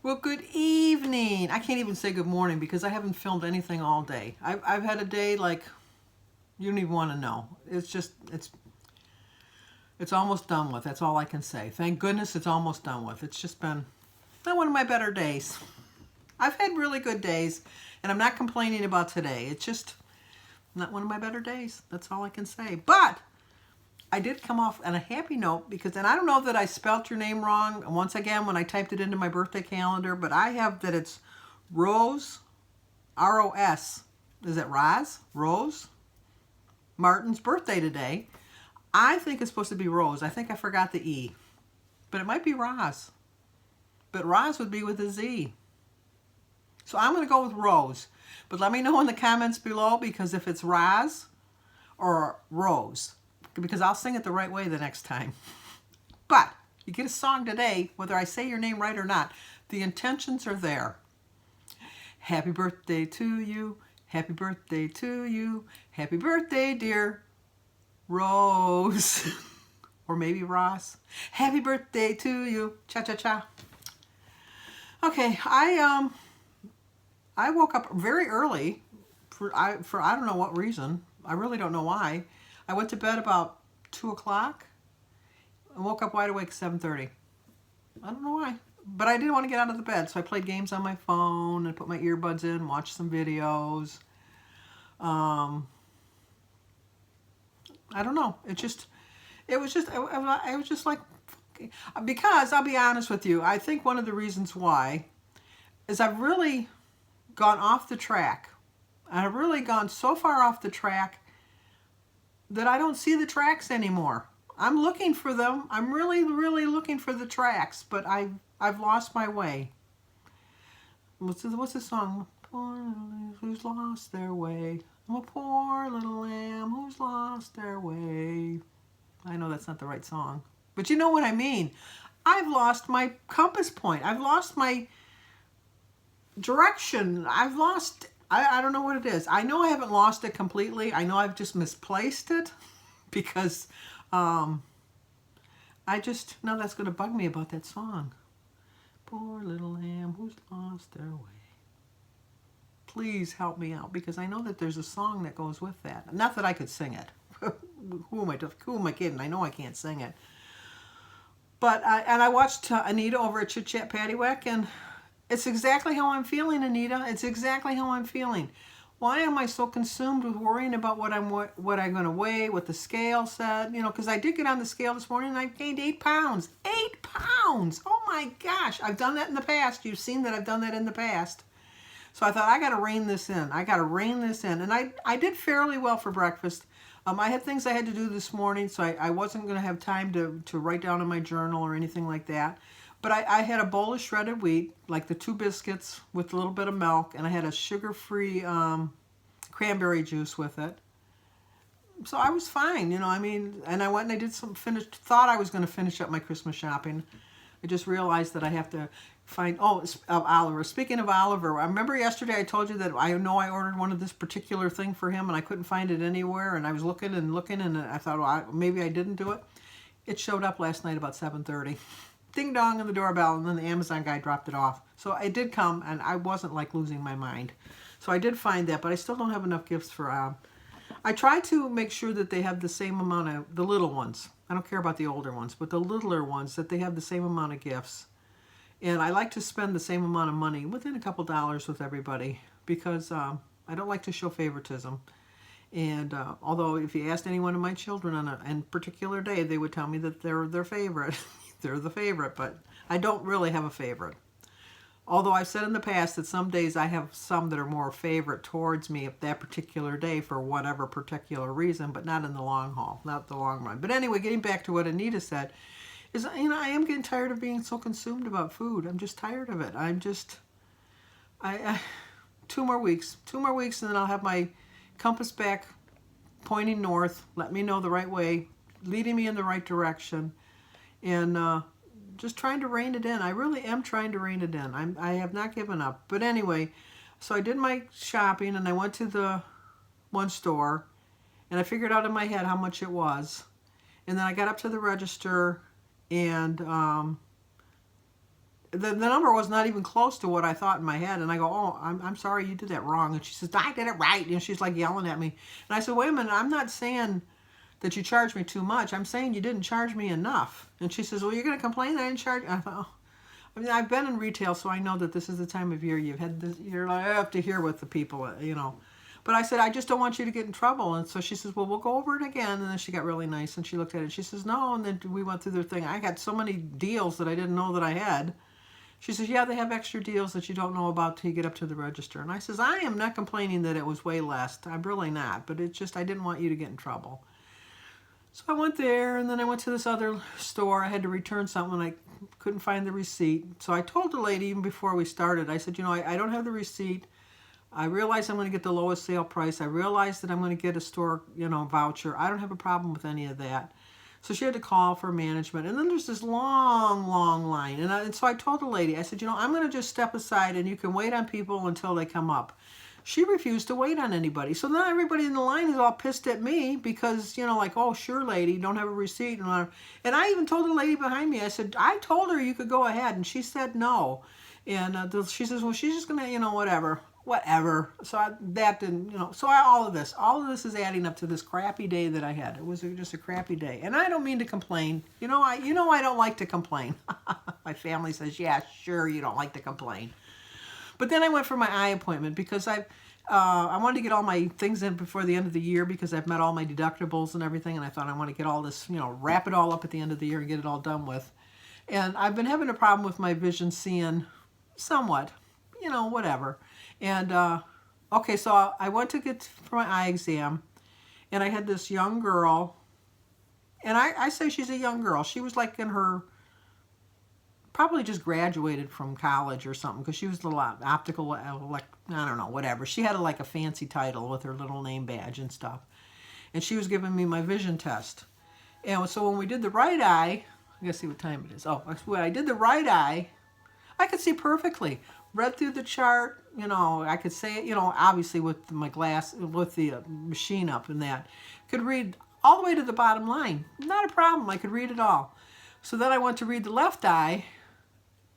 Well, good evening. I can't even say good morning because I haven't filmed anything all day. I've had a day like you don't even want to know. It's almost done with. That's all I can say. Thank goodness it's almost done with. It's just been not one of my better days. I've had really good days, and I'm not complaining about today. It's just not one of my better days. That's all I can say. But I did come off on a happy note because, and I don't know that I spelt your name wrong once again when I typed it into my birthday calendar, but I have that it's Rose, R-O-S. Is it Roz? Rose? Martin's birthday today. I think it's supposed to be Rose. I think I forgot the E. But it might be Roz. But Roz would be with a Z. So I'm going to go with Rose. But let me know in the comments below because if it's Roz or Rose, because I'll sing it the right way the next time. But you get a song today, whether I say your name right or not, the intentions are there. Happy birthday to you. Happy birthday to you. Happy birthday, dear Rose. Or maybe Ross. Happy birthday to you. Cha-cha-cha. Okay, I woke up very early for I don't know what reason. I really don't know why. I went to bed about 2 o'clock and woke up wide awake at 7:30. I don't know why. But I didn't want to get out of the bed, so I played games on my phone and put my earbuds in, watched some videos. I don't know. It was just like, because I'll be honest with you, I think one of the reasons why is I've really gone off the track. I've really gone so far off the track that I don't see the tracks anymore. I'm looking for them. I'm really, really looking for the tracks, but I've lost my way. What's the song? Poor little who's lost their way. I'm a poor little lamb who's lost their way. I know that's not the right song, but you know what I mean. I've lost my compass point. I've lost my direction. I've lost, I don't know what it is. I know I haven't lost it completely. I know I've just misplaced it because now that's going to bug me about that song. Poor little lamb who's lost their way. Please help me out because I know that there's a song that goes with that. Not that I could sing it. Who am I kidding? I know I can't sing it. But I watched Anita over at Chit Chat Paddywhack, and it's exactly how I'm feeling, Anita. It's exactly how I'm feeling. Why am I so consumed with worrying about what I'm going to weigh, what the scale said? You know, because I did get on the scale this morning and I gained 8 pounds. 8 pounds! Oh my gosh! I've done that in the past. You've seen that I've done that in the past. So I thought, I got to rein this in. I got to rein this in. And I did fairly well for breakfast. I had things I had to do this morning, so I wasn't going to have time to write down in my journal or anything like that. But I had a bowl of shredded wheat, like the 2 biscuits with a little bit of milk, and I had a sugar-free cranberry juice with it. So I was fine, you know, I mean, and I went and I did thought I was going to finish up my Christmas shopping. I just realized that I have to find, Oliver. Speaking of Oliver, I remember yesterday I told you that I know I ordered one of this particular thing for him and I couldn't find it anywhere, and I was looking and looking and I thought, well, maybe I didn't do it. It showed up last night about 7:30. Ding dong on the doorbell, and then the Amazon guy dropped it off. So it did come, and I wasn't like losing my mind. So I did find that, but I still don't have enough gifts for I try to make sure that they have the same amount of, the little ones. I don't care about the older ones, but the littler ones, that they have the same amount of gifts. And I like to spend the same amount of money, within a couple dollars, with everybody, because I don't like to show favoritism. And although if you asked any one of my children on a particular day, they would tell me that they're their favorite. They're the favorite, but I don't really have a favorite. Although I've said in the past that some days I have some that are more favorite towards me at that particular day for whatever particular reason, but not in the long haul, not the long run. But anyway, getting back to what Anita said, is, you know, I am getting tired of being so consumed about food. I'm just tired of it. I 2 more weeks, and then I'll have my compass back pointing north, let me know the right way, leading me in the right direction, and just trying to rein it in. I really am trying to rein it in. I have not given up. But anyway, so I did my shopping and I went to the one store and I figured out in my head how much it was. And then I got up to the register and the number was not even close to what I thought in my head. And I go, oh, I'm sorry, you did that wrong. And she says, I did it right. And she's like yelling at me. And I said, wait a minute, I'm not saying that you charged me too much. I'm saying you didn't charge me enough. And she says, well, you're going to complain that I didn't charge. I thought, oh. I mean, I've been in retail, so I know that this is the time of year you've had this, you're like, I have to hear what the people, you know. But I said, I just don't want you to get in trouble. And so she says, well, we'll go over it again. And then she got really nice, and she looked at it. She says, no. And then we went through their thing. I got so many deals that I didn't know that I had. She says, yeah, they have extra deals that you don't know about till you get up to the register. And I says, I am not complaining that it was way less. I'm really not. But it's just I didn't want you to get in trouble. So I went there, and then I went to this other store. I had to return something, and I couldn't find the receipt. So I told the lady even before we started, I said, you know, I don't have the receipt. I realize I'm going to get the lowest sale price. I realize that I'm going to get a store, you know, voucher. I don't have a problem with any of that. So she had to call for management. And then there's this long, long line. And so I told the lady, I said, you know, I'm going to just step aside and you can wait on people until they come up. She refused to wait on anybody. So now everybody in the line is all pissed at me because, you know, like, oh, sure, lady, don't have a receipt. And I even told the lady behind me, I said, I told her you could go ahead. And she said no. And she says, well, she's just going to, you know, whatever. So that didn't, you know, so all of this is adding up to this crappy day that I had. It was just a crappy day. And I don't mean to complain. I don't like to complain. My family says, yeah, sure, you don't like to complain. But then I went for my eye appointment because I wanted to get all my things in before the end of the year because I've met all my deductibles and everything. And I thought I want to get all this, you know, wrap it all up at the end of the year and get it all done with. And I've been having a problem with my vision seeing somewhat, you know, whatever. And, okay, so I went to get for my eye exam, and I had this young girl, and I say she's a young girl. She was like in her, probably just graduated from college or something, because she was a lot optical, like, I don't know, whatever. She had like a fancy title with her little name badge and stuff. And she was giving me my vision test. And so when we did the right eye, I gotta see what time it is. Oh, when I did the right eye, I could see perfectly. Read through the chart, you know, I could say it, you know, obviously with my glass, with the machine up and that. Could read all the way to the bottom line. Not a problem, I could read it all. So then I went to read the left eye,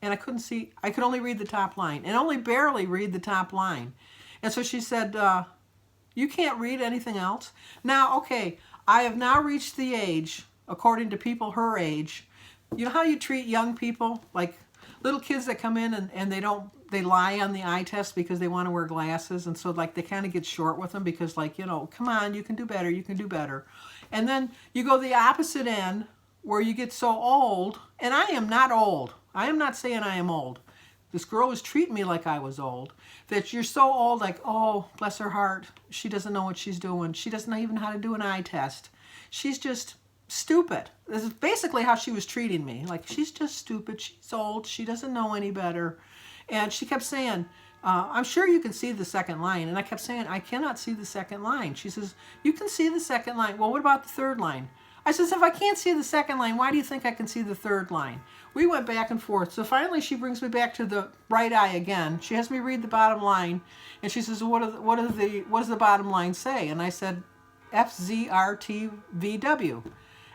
and I couldn't see, I could only read the top line, and only barely read the top line. And so she said, you can't read anything else? Now, okay, I have now reached the age, according to people her age, you know how you treat young people? Like little kids that come in and they lie on the eye test because they want to wear glasses, and so like they kind of get short with them because, like, you know, come on, you can do better, you can do better. And then you go the opposite end where you get so old, and I am not old. I am not saying I am old. This girl was treating me like I was old. That you're so old, like, oh, bless her heart, she doesn't know what she's doing. She doesn't even know how to do an eye test. She's just stupid. This is basically how she was treating me. Like, she's just stupid. She's old. She doesn't know any better. And she kept saying, I'm sure you can see the second line. And I kept saying, I cannot see the second line. She says, you can see the second line. Well, what about the third line? I says, if I can't see the second line, why do you think I can see the third line? We went back and forth. So finally she brings me back to the right eye again. She has me read the bottom line. And she says, what does the bottom line say? And I said, FZRTVW.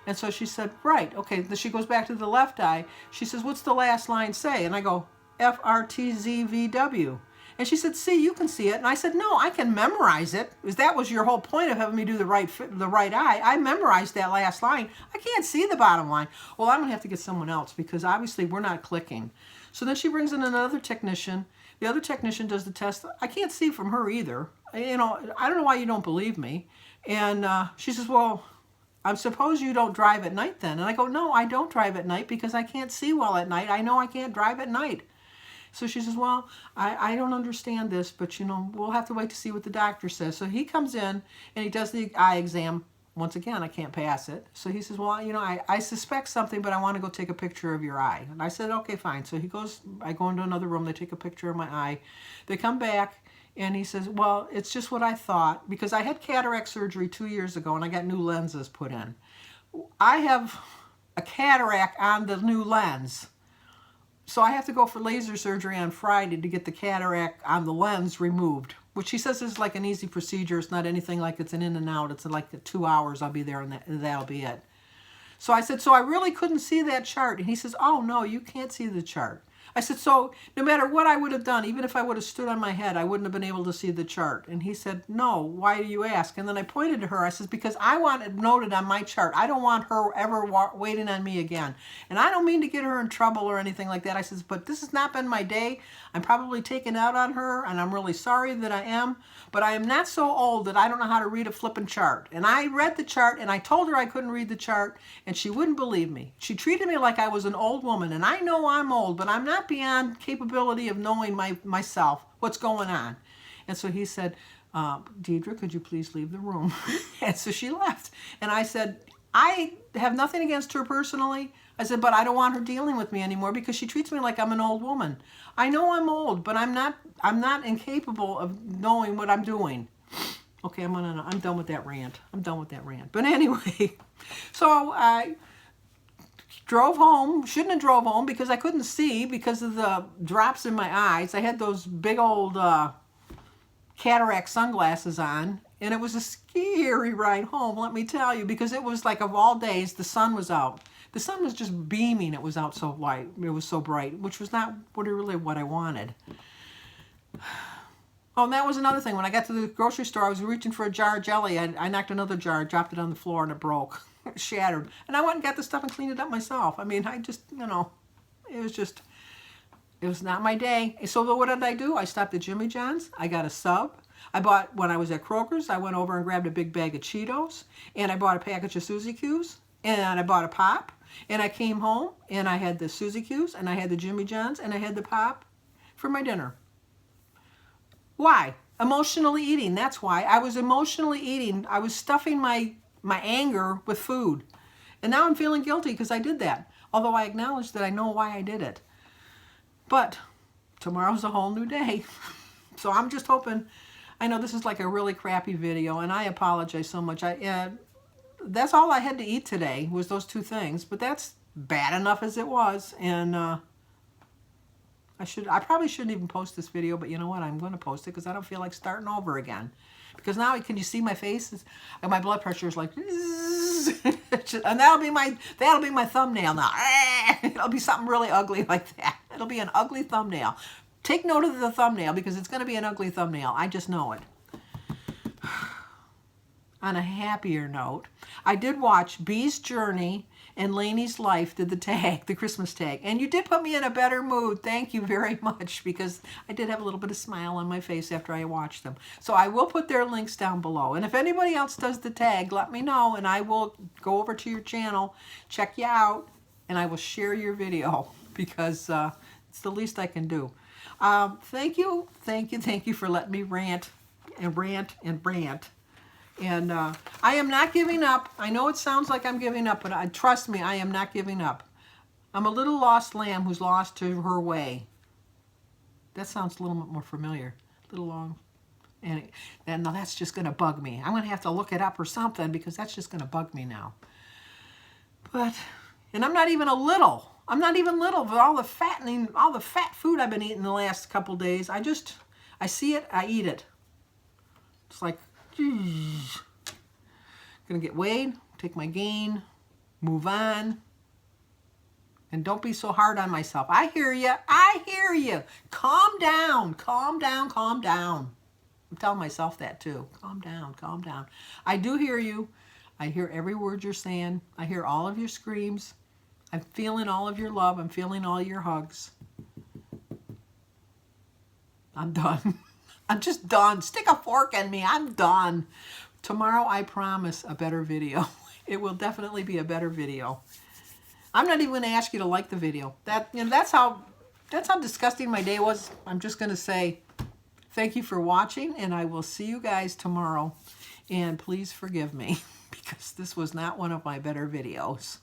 And so she said, right, okay. Then she goes back to the left eye. She says, what's the last line say? And I go, FRTZVW. And she said, see, you can see it. And I said, no, I can memorize it. Because that was your whole point of having me do the right eye. I memorized that last line. I can't see the bottom line. Well, I'm going to have to get someone else because obviously we're not clicking. So then she brings in another technician. The other technician does the test. I can't see from her either. You know, I don't know why you don't believe me. And she says, well, I suppose you don't drive at night then. And I go, no, I don't drive at night because I can't see well at night. I know I can't drive at night. So she says, well, I don't understand this, but, you know, we'll have to wait to see what the doctor says. So he comes in and he does the eye exam. Once again, I can't pass it. So he says, well, you know, I suspect something, but I want to go take a picture of your eye. And I said, okay, fine. So I go into another room. They take a picture of my eye. They come back. And he says, well, it's just what I thought, because I had cataract surgery 2 years ago and I got new lenses put in. I have a cataract on the new lens. So I have to go for laser surgery on Friday to get the cataract on the lens removed, which he says is like an easy procedure. It's not anything like it's an in and out. It's like 2 hours I'll be there and that'll be it. So I said, so I really couldn't see that chart. And he says, oh, no, you can't see the chart. I said, so no matter what I would have done, even if I would have stood on my head, I wouldn't have been able to see the chart. And he said, no, why do you ask? And then I pointed to her. I said, because I want it noted on my chart. I don't want her ever waiting on me again. And I don't mean to get her in trouble or anything like that. I said, but this has not been my day. I'm probably taking out on her, and I'm really sorry that I am. But I am not so old that I don't know how to read a flippin' chart. And I read the chart, and I told her I couldn't read the chart, and she wouldn't believe me. She treated me like I was an old woman, and I know I'm old, but I'm not beyond capability of knowing myself, what's going on. And so he said, Deidre, could you please leave the room? And so she left. And I said, I have nothing against her personally. I said, but I don't want her dealing with me anymore because she treats me like I'm an old woman. I know I'm old, but I'm not incapable of knowing what I'm doing. Okay, I'm done with that rant. I'm done with that rant. But anyway, so I drove home. Shouldn't have drove home because I couldn't see because of the drops in my eyes. I had those big old cataract sunglasses on, and it was a scary ride home, let me tell you, because it was like of all days, the sun was out. The sun was just beaming. It was out so light. It was so bright, which was not really what I wanted. Oh, and that was another thing. When I got to the grocery store, I was reaching for a jar of jelly. I knocked another jar, dropped it on the floor, and it broke. It shattered. And I went and got the stuff and cleaned it up myself. I mean, I just, it was not my day. So what did I do? I stopped at Jimmy John's. I got a sub. When I was at Kroger's, I went over and grabbed a big bag of Cheetos. And I bought a package of Suzy Q's. And I bought a pop. And I came home and I had the Suzy Q's and I had the Jimmy John's and I had the pop for my dinner. Why? Emotionally eating. That's why. I was emotionally eating. I was stuffing my anger with food. And now I'm feeling guilty because I did that. Although I acknowledge that I know why I did it. But tomorrow's a whole new day. So I'm just hoping, I know this is like a really crappy video and I apologize so much. That's all I had to eat today was those two things. But that's bad enough as it was. And I probably shouldn't even post this video, but you know what? I'm going to post it because I don't feel like starting over again. Because now, can you see my face? And my blood pressure is like, and that'll be my thumbnail now. It'll be something really ugly like that. It'll be an ugly thumbnail. Take note of the thumbnail because it's going to be an ugly thumbnail. I just know it. On a happier note, I did watch Bee's Journey and Lainey's Life did the tag, the Christmas tag. And you did put me in a better mood. Thank you very much because I did have a little bit of smile on my face after I watched them. So I will put their links down below. And if anybody else does the tag, let me know and I will go over to your channel, check you out, and I will share your video because it's the least I can do. Thank you for letting me rant and rant and rant. And I am not giving up. I know it sounds like I'm giving up, but trust me, I am not giving up. I'm a little lost lamb who's lost to her way. That sounds a little bit more familiar. A little long. And now that's just going to bug me. I'm going to have to look it up or something because that's just going to bug me now. And I'm not even a little. I'm not even little with all the fat food I've been eating the last couple days. I see it, I eat it. It's like, gonna get weighed, take my gain, move on, and don't be so hard on myself. I hear you. I hear you. Calm down. Calm down. Calm down. I'm telling myself that too. Calm down. Calm down. I do hear you. I hear every word you're saying. I hear all of your screams. I'm feeling all of your love. I'm feeling all your hugs. I'm done. I'm just done. Stick a fork in me. I'm done. Tomorrow, I promise, a better video. It will definitely be a better video. I'm not even going to ask you to like the video. That's how disgusting my day was. I'm just going to say thank you for watching, and I will see you guys tomorrow. And please forgive me because this was not one of my better videos.